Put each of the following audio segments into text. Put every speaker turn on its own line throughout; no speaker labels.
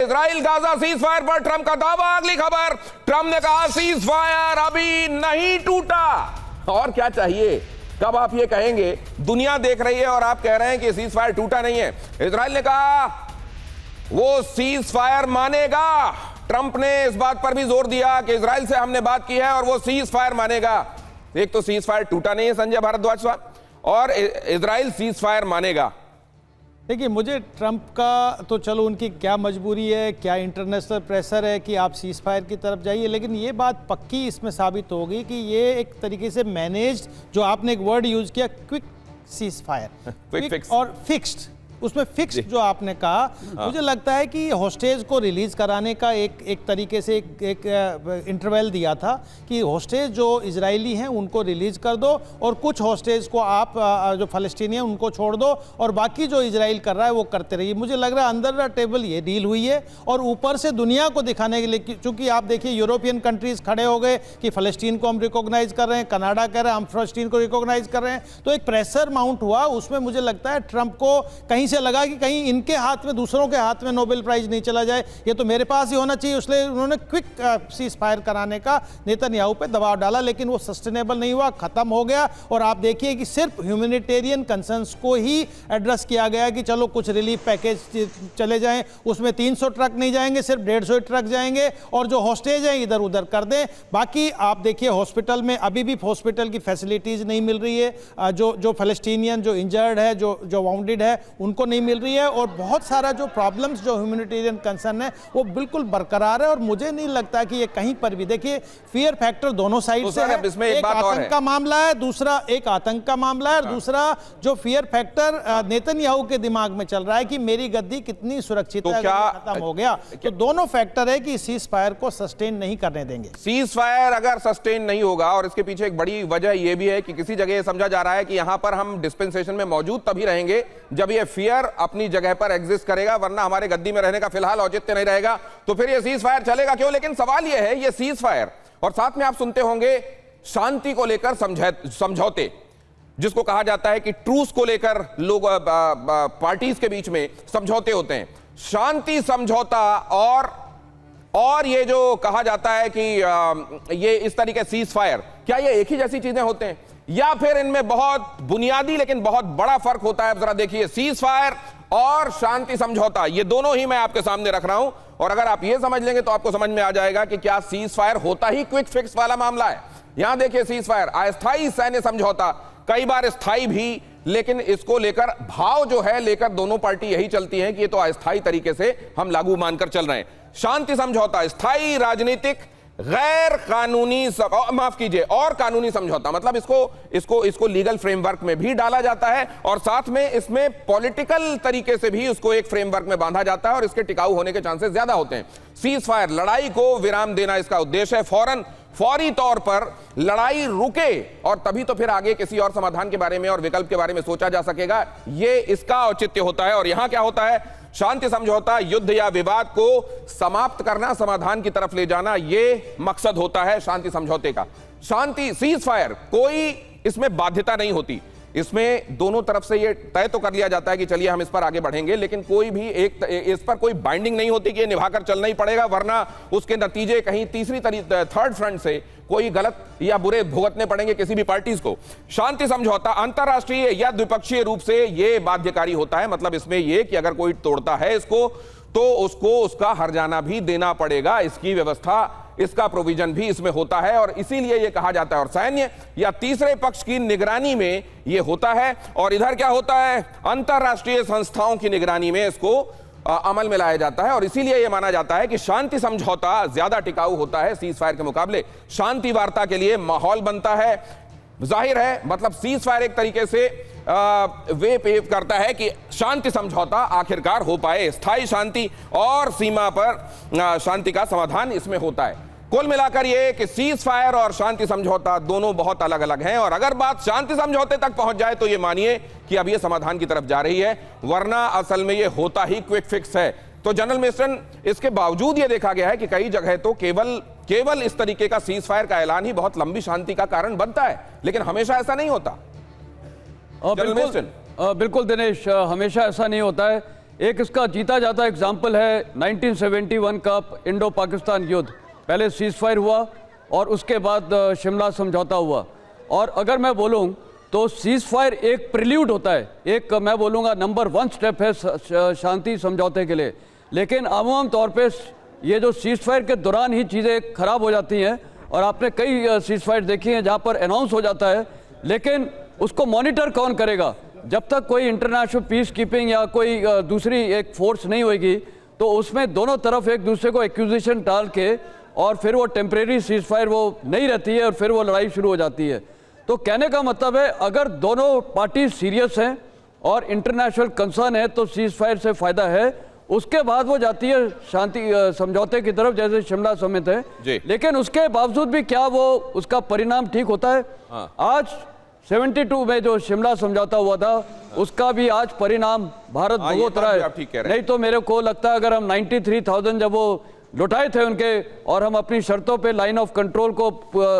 Israel Gaza cease fire पर Trump का दावा। अगली खबर, ट्रंप ने कहा सीज फायर अभी नहीं टूटा। और क्या चाहिए, कब आप ये कहेंगे? दुनिया देख रही है और आप कह रहे हैं कि सीज फायर टूटा नहीं है। इजराइल ने कहा वो सीज फायर मानेगा। ट्रंप ने इस बात पर भी जोर दिया कि इजराइल से हमने बात की है और वो सीज फायर मानेगा। एक तो सीज फायर टूटा नहीं है संजय भारद्वाज साहब, और इजराइल सीज फायर मानेगा।
देखिए, मुझे ट्रंप का तो चलो उनकी क्या मजबूरी है, क्या इंटरनेशनल प्रेशर है कि आप सीज फायर की तरफ जाइए, लेकिन ये बात पक्की इसमें साबित होगी कि ये एक तरीके से मैनेज्ड, जो आपने एक वर्ड यूज किया, quick cease fire,
quick fix
और फिक्स्ड, उसमें फिक्स जो आपने कहा, मुझे लगता है कि हॉस्टेज को रिलीज कराने का एक तरीके से एक इंटरवल दिया था कि हॉस्टेज जो इजरायली हैं उनको रिलीज कर दो और कुछ हॉस्टेज को आप जो फ़लस्तीनी उनको छोड़ दो और बाकी जो इजराइल कर रहा है वो करते रहिए। मुझे लग रहा है अंदर द टेबल ये डील हुई है और ऊपर से दुनिया को दिखाने के लिए, चूंकि आप देखिए यूरोपियन कंट्रीज खड़े हो गए कि फ़लस्तीन को हम रिकॉग्नाइज कर रहे हैं, कनाडा कह रहे हैं हम फ़लस्तीन को रिकॉग्नाइज कर रहे हैं, तो एक प्रेशर माउंट हुआ। उसमें मुझे लगता है ट्रंप को कहीं से लगा कि कहीं इनके हाथ में, दूसरों के हाथ में नोबेल प्राइज नहीं चला जाए, ये तो मेरे पास ही होना चाहिए, इसलिए उन्होंने क्विक सीज फायर कराने का नेतन्याहू पे दबाव डाला, लेकिन वो सस्टेनेबल नहीं हुआ, खत्म हो गया। और आप देखिए कि सिर्फ ह्यूमैनिटेरियन कंसर्न्स को ही एड्रेस किया गया कि चलो कुछ रिलीफ पैकेज चले जाएं, उसमें 300 ट्रक नहीं जाएंगे, सिर्फ 150 ट्रक जाएंगे और जो हॉस्टेज हैं इधर उधर कर दें। बाकी आप देखिए हॉस्पिटल में अभी भी हॉस्पिटल की फैसिलिटीज नहीं मिल रही है, जो फ़लस्तीनियन जो इंजर्ड है, जो वाउंडेड है, उनको नहीं मिल रही है, और बहुत सारा जो प्रॉब्लम्स जो ह्यूमैनिटेरियन कंसर्न है वो बिल्कुल बरकरार है। और मुझे नहीं लगता कि ये कहीं पर भी, देखिए फियर फैक्टर दोनों साइड से है,
इसमें
एक
बात और
आतंक का मामला है, दूसरा एक आतंक का मामला है, और दूसरा जो फियर फैक्टर नेतन्याहू के दिमाग में चल रहा है कि मेरी गद्दी कितनी सुरक्षित है, खत्म हो गया। तो दोनों फैक्टर है कि सीज फायर को सस्टेन नहीं करने देंगे।
सीज फायर अगर सस्टेन नहीं होगा, और इसके पीछे एक बड़ी वजह यह भी है कि किसी जगह समझा जा रहा है कि यहां पर हम डिस्पेंसेशन में मौजूद तभी रहेंगे जब यह फियर अपनी जगह पर एग्जिस्ट करेगा, वरना हमारे गद्दी में रहने का फिलहाल औचित्य नहीं रहेगा, तो फिर यह सीज फायर चलेगा क्यों? लेकिन सवाल यह है, यह सीज फायर और साथ में आप सुनते होंगे शांति को लेकर समझौते, जिसको कहा जाता है कि ट्रूस को लेकर लोग पार्टीज के बीच में समझौते होते हैं, शांति समझौता और ये जो कहा जाता है कि ये इस तरीके सीज फायर, क्या ये एक ही जैसी चीजें होते हैं या फिर इनमें बहुत बुनियादी लेकिन बहुत बड़ा फर्क होता है? जरा देखिए, सीज फायर और शांति समझौता, ये दोनों ही मैं आपके सामने रख रहा हूं, और अगर आप ये समझ लेंगे तो आपको समझ में आ जाएगा कि क्या सीज फायर होता ही क्विक फिक्स वाला मामला है। यहां देखिए, सीज फायर अस्थायी सैन्य समझौता, कई बार स्थायी भी, लेकिन इसको लेकर भाव जो है लेकर दोनों पार्टी यही चलती हैं कि ये तो अस्थायी तरीके से हम लागू मानकर चल रहे हैं। शांति समझौता स्थायी राजनीतिक गैर कानूनी माफ कीजिए और कानूनी समझौता, मतलब इसको लीगल फ्रेमवर्क में भी डाला जाता है और साथ में इसमें पॉलिटिकल तरीके से भी उसको एक फ्रेमवर्क में बांधा जाता है और इसके टिकाऊ होने के चांसेस ज्यादा होते हैं। सीज फायर, लड़ाई को विराम देना इसका उद्देश्य है, फौरी तौर पर लड़ाई रुके और तभी तो फिर आगे किसी और समाधान के बारे में और विकल्प के बारे में सोचा जा सकेगा, ये इसका औचित्य होता है। और यहां क्या होता है, शांति समझौता युद्ध या विवाद को समाप्त करना, समाधान की तरफ ले जाना, ये मकसद होता है शांति समझौते का। शांति सीज फायर, कोई इसमें बाध्यता नहीं होती, इसमें दोनों तरफ से ये तय तो कर लिया जाता है कि चलिए हम इस पर आगे बढ़ेंगे, लेकिन कोई भी इस पर कोई बाइंडिंग नहीं होती कि ये निभाकर चलना ही पड़ेगा, वरना उसके नतीजे कहीं थर्ड फ्रंट से कोई गलत या बुरे भुगतने पड़ेंगे किसी भी पार्टीज को। शांति समझौता अंतरराष्ट्रीय या द्विपक्षीय रूप से ये बाध्यकारी होता है, मतलब इसमें यह कि अगर कोई तोड़ता है इसको तो उसको उसका हर्जाना भी देना पड़ेगा, इसकी व्यवस्था, इसका प्रोविजन भी इसमें होता है और इसीलिए यह कहा जाता है। और सैन्य या तीसरे पक्ष की निगरानी में यह होता है, और इधर क्या होता है, अंतरराष्ट्रीय संस्थाओं की निगरानी में इसको अमल में लाया जाता है। और इसीलिए यह माना जाता है कि शांति समझौता ज्यादा टिकाऊ होता है सीज फायर के मुकाबले, शांति वार्ता के लिए माहौल बनता है। जाहिर है, मतलब सीज फायर एक तरीके से वे पेव करता है कि शांति समझौता आखिरकार हो पाए, स्थायी शांति और सीमा पर शांति का समाधान इसमें होता है। कुल मिलाकर ये कि सीज फायर और शांति समझौता दोनों बहुत अलग अलग हैं, और अगर बात शांति समझौते तक पहुंच जाए तो ये मानिए कि अब ये समाधान की तरफ जा रही है, वरना असल में ये होता ही क्विक फिक्स है। तो जनरल मिस्टन, इसके बावजूद ये देखा गया है कि कई जगह तो केवल इस तरीके का सीज फायर का ऐलान ही बहुत लंबी शांति का कारण बनता है, लेकिन हमेशा ऐसा नहीं होता।
बिल्कुल दिनेश, हमेशा ऐसा नहीं होता है। एक इसका जीता जाता एग्जाम्पल है 1971 का इंडो पाकिस्तान युद्ध। पहले सीज फायर हुआ और उसके बाद शिमला समझौता हुआ। और अगर मैं बोलूं तो सीज फायर एक प्रिल्यूड होता है, एक मैं बोलूँगा नंबर 1 स्टेप है शांति समझौते के लिए। लेकिन आम तौर पे ये जो सीज फायर के दौरान ही चीज़ें खराब हो जाती हैं। और आपने कई सीज फायर देखी हैं जहाँ पर अनाउंस हो जाता है, लेकिन उसको मॉनिटर कौन करेगा? जब तक कोई इंटरनेशनल पीस कीपिंग या कोई दूसरी एक फोर्स नहीं होगी तो उसमें दोनों तरफ एक दूसरे को एक्यूजिशन डाल के और फिर वो टेम्परेरी सीज फायर वो नहीं रहती है और फिर वो लड़ाई शुरू हो जाती है। तो कहने का मतलब है अगर दोनों पार्टी सीरियस हैं और इंटरनेशनल कंसर्न है तो सीज फायर से फ़ायदा है। उसके बाद वो जाती है शांति समझौते की तरफ, जैसे शिमला समिट है। लेकिन उसके बावजूद भी क्या वो उसका परिणाम ठीक होता है? आज 72 में जो शिमला समझौता हुआ था उसका भी आज परिणाम भारत भुगत रहा है। नहीं तो मेरे को लगता है अगर हम 93,000 जब वो लुटाए थे उनके और हम अपनी शर्तों पे लाइन ऑफ कंट्रोल को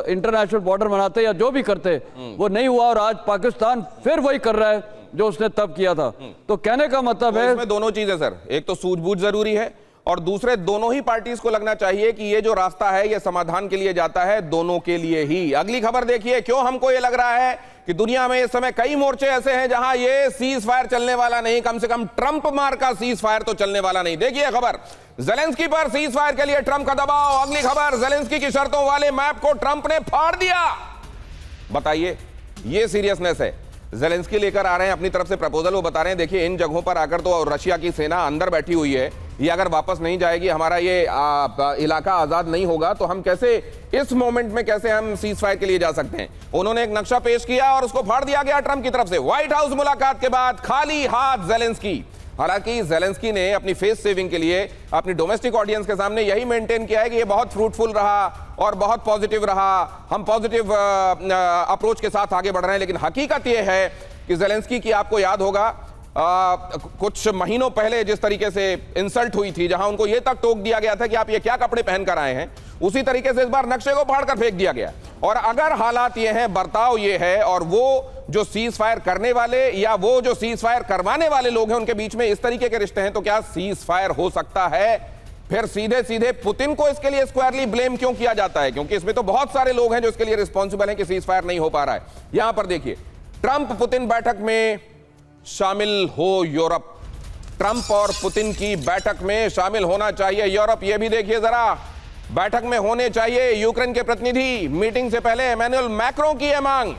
इंटरनेशनल बॉर्डर बनाते या जो भी करते, वो नहीं हुआ और आज पाकिस्तान फिर वही कर रहा है जो उसने तब किया था। तो कहने का मतलब है
इसमें दोनों चीजें सर, एक तो सूझबूझ जरूरी है और दूसरे दोनों ही पार्टीज को लगना चाहिए कि ये जो रास्ता है ये समाधान के लिए जाता है दोनों के लिए ही। अगली खबर देखिए, क्यों हमको ये लग रहा है कि दुनिया में इस समय कई मोर्चे ऐसे हैं जहां ये सीज फायर चलने वाला नहीं, कम से कम ट्रंप मार का सीज फायर तो चलने वाला नहीं। देखिए खबर, ज़ेलेंस्की पर सीज फायर के लिए ट्रंप का दबाव। अगली खबर, ज़ेलेंस्की की शर्तों वाले मैप को ट्रंप ने फाड़ दिया। बताइए, ये सीरियसनेस है। ज़ेलेंस्की लेकर आ रहे हैं अपनी तरफ से प्रपोजल, वो बता रहे हैं देखिए इन जगहों पर आकर तो रशिया की सेना अंदर बैठी हुई है, ये अगर वापस नहीं जाएगी, हमारा ये इलाका आजाद नहीं होगा, तो हम कैसे इस मोमेंट में कैसे हम सीज फायर के लिए जा सकते हैं। उन्होंने एक नक्शा पेश किया और उसको फाड़ दिया गया ट्रंप की तरफ से। व्हाइट हाउस मुलाकात के बाद खाली हाथ ज़ेलेंस्की। हालांकि ज़ेलेंस्की ने अपनी फेस सेविंग के लिए अपनी डोमेस्टिक ऑडियंस के सामने यही मेंटेन किया है कि ये बहुत फ्रूटफुल रहा और बहुत पॉजिटिव रहा, हम पॉजिटिव अप्रोच के साथ आगे बढ़ रहे हैं। लेकिन हकीकत ये है कि ज़ेलेंस्की की आपको याद होगा कुछ महीनों पहले जिस तरीके से इंसल्ट हुई थी, जहां उनको यह तक टोक दिया गया था कि आप ये क्या कपड़े पहनकर आए हैं, उसी तरीके से इस बार नक्शे को फाड़कर फेंक दिया गया। और अगर हालात ये हैं, बर्ताव ये है और वो जो सीज फायर करने वाले या वो जो सीज फायर करवाने वाले लोग हैं उनके बीच में इस तरीके के रिश्ते हैं, तो क्या सीज फायर हो सकता है? फिर सीधे सीधे पुतिन को इसके लिए स्क्वायरली ब्लेम क्यों किया जाता है? क्योंकि इसमें तो बहुत सारे लोग हैं जो इसके लिए रिस्पॉन्सिबल हैं कि सीज फायर नहीं हो पा रहा है। यहां पर देखिए, ट्रंप पुतिन बैठक में शामिल हो यूरोप। ट्रंप और पुतिन की बैठक में शामिल होना चाहिए यूरोप। ये भी देखिए जरा, बैठक में होने चाहिए यूक्रेन के प्रतिनिधि। मीटिंग से पहले इमैनुअल मैक्रों की है मांग।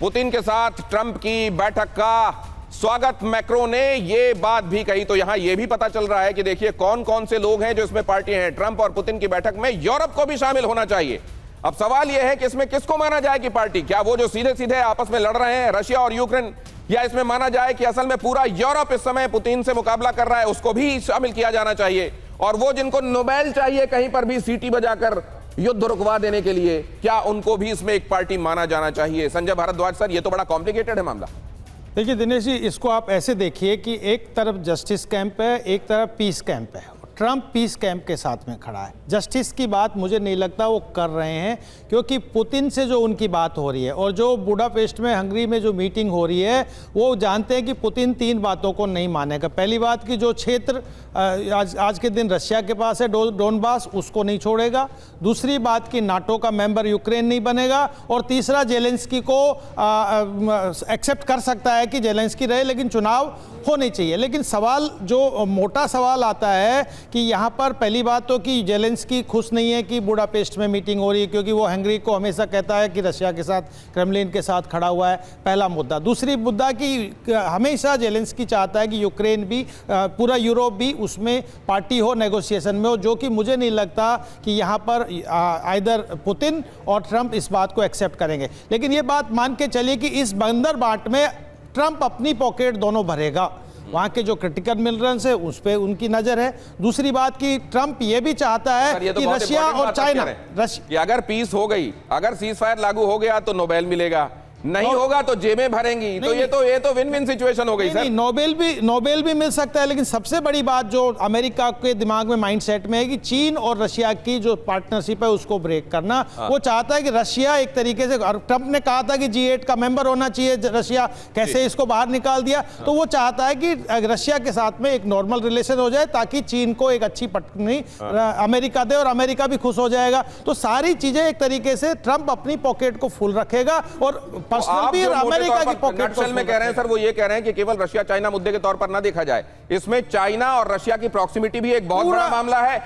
पुतिन के साथ ट्रंप की बैठक का स्वागत मैक्रों ने ये बात भी कही। तो यहां यह भी पता चल रहा है कि देखिए कौन कौन से लोग हैं जो इसमें पार्टी हैं। ट्रंप और पुतिन की बैठक में यूरोप को भी शामिल होना चाहिए। अब सवाल यह है कि इसमें किसको माना जाए कि पार्टी, क्या वो जो सीधे सीधे आपस में लड़ रहे हैं रशिया और यूक्रेन, या इसमें माना जाए कि असल में पूरा यूरोप इस समय पुतिन से मुकाबला कर रहा है, उसको भी शामिल किया जाना चाहिए। और वो जिनको नोबेल चाहिए कहीं पर भी सीटी बजाकर युद्ध रुकवा देने के लिए, क्या उनको भी इसमें एक पार्टी माना जाना चाहिए? संजय भारद्वाज सर, ये तो बड़ा कॉम्प्लिकेटेड है मामला।
देखिए दिनेश जी, इसको आप ऐसे देखिए कि एक तरफ जस्टिस कैंप है, एक तरफ पीस कैंप है। ट्रंप पीस कैंप के साथ में खड़ा है। जस्टिस की बात मुझे नहीं लगता वो कर रहे हैं, क्योंकि पुतिन से जो उनकी बात हो रही है और जो बुडापेस्ट में हंगरी में जो मीटिंग हो रही है, वो जानते हैं कि पुतिन 3 बातों को नहीं मानेगा। पहली बात कि जो क्षेत्र आज के दिन रशिया के पास है डोनबास, उसको नहीं छोड़ेगा। दूसरी बात कि नाटो का मेंबर यूक्रेन नहीं बनेगा। और तीसरा, ज़ेलेंस्की को एक्सेप्ट कर सकता है कि ज़ेलेंस्की रहे, लेकिन चुनाव होने चाहिए। लेकिन सवाल जो मोटा सवाल आता है कि यहाँ पर पहली बात तो कि ज़ेलेंस्की खुश नहीं है कि बुडापेस्ट में मीटिंग हो रही है, क्योंकि वो हंगरी को हमेशा कहता है कि रशिया के साथ, क्रेमलिन के साथ खड़ा हुआ है, पहला मुद्दा। दूसरी मुद्दा कि हमेशा ज़ेलेंस्की चाहता है कि यूक्रेन भी, पूरा यूरोप भी उसमें पार्टी हो, नेगोशिएशन में हो, जो कि मुझे नहीं लगता कि यहाँ पर आइदर पुतिन और ट्रंप इस बात को एक्सेप्ट करेंगे। लेकिन ये बात मान के चलिए कि इस बंदर बाट में ट्रंप अपनी पॉकेट दोनों भरेगा। वहाँ के जो क्रिटिकल मिनरल्स है उस पर उनकी नजर है। दूसरी बात कि ट्रंप ये भी चाहता है कि रशिया और चाइना
कि अगर पीस हो गई, अगर सीज फायर लागू हो गया तो नोबेल मिलेगा, नहीं होगा तो जेबें भरेंगी, तो ये तो विन विन सिचुएशन हो गई सर।
नहीं, नोबेल भी मिल सकता है, लेकिन सबसे बड़ी बात जो अमेरिका के दिमाग में माइंडसेट में है कि चीन और रशिया की जो पार्टनरशिप है उसको ब्रेक करना। वो चाहता है कि रशिया एक तरीके से, ट्रंप ने कहा था कि G8 का मेंबर होना चाहिए रशिया, कैसे इसको बाहर निकाल दिया। तो वो चाहता है कि रशिया के साथ में एक नॉर्मल रिलेशन हो जाए ताकि चीन को एक अच्छी पटकनी अमेरिका दे और अमेरिका भी खुश हो जाएगा। तो सारी चीजें एक तरीके से ट्रंप अपनी पॉकेट को फुल रखेगा और पर्सनल भी अमेरिका की पॉकेट को
में कह रहे हैं सर, वो ये कह रहे हैं कि केवल रशिया चाइना मुद्दे के तौर पर ना देखा जाए, इसमें चाइना और रशिया की प्रॉक्सिमिटी भी एक बहुत बड़ा मामला है।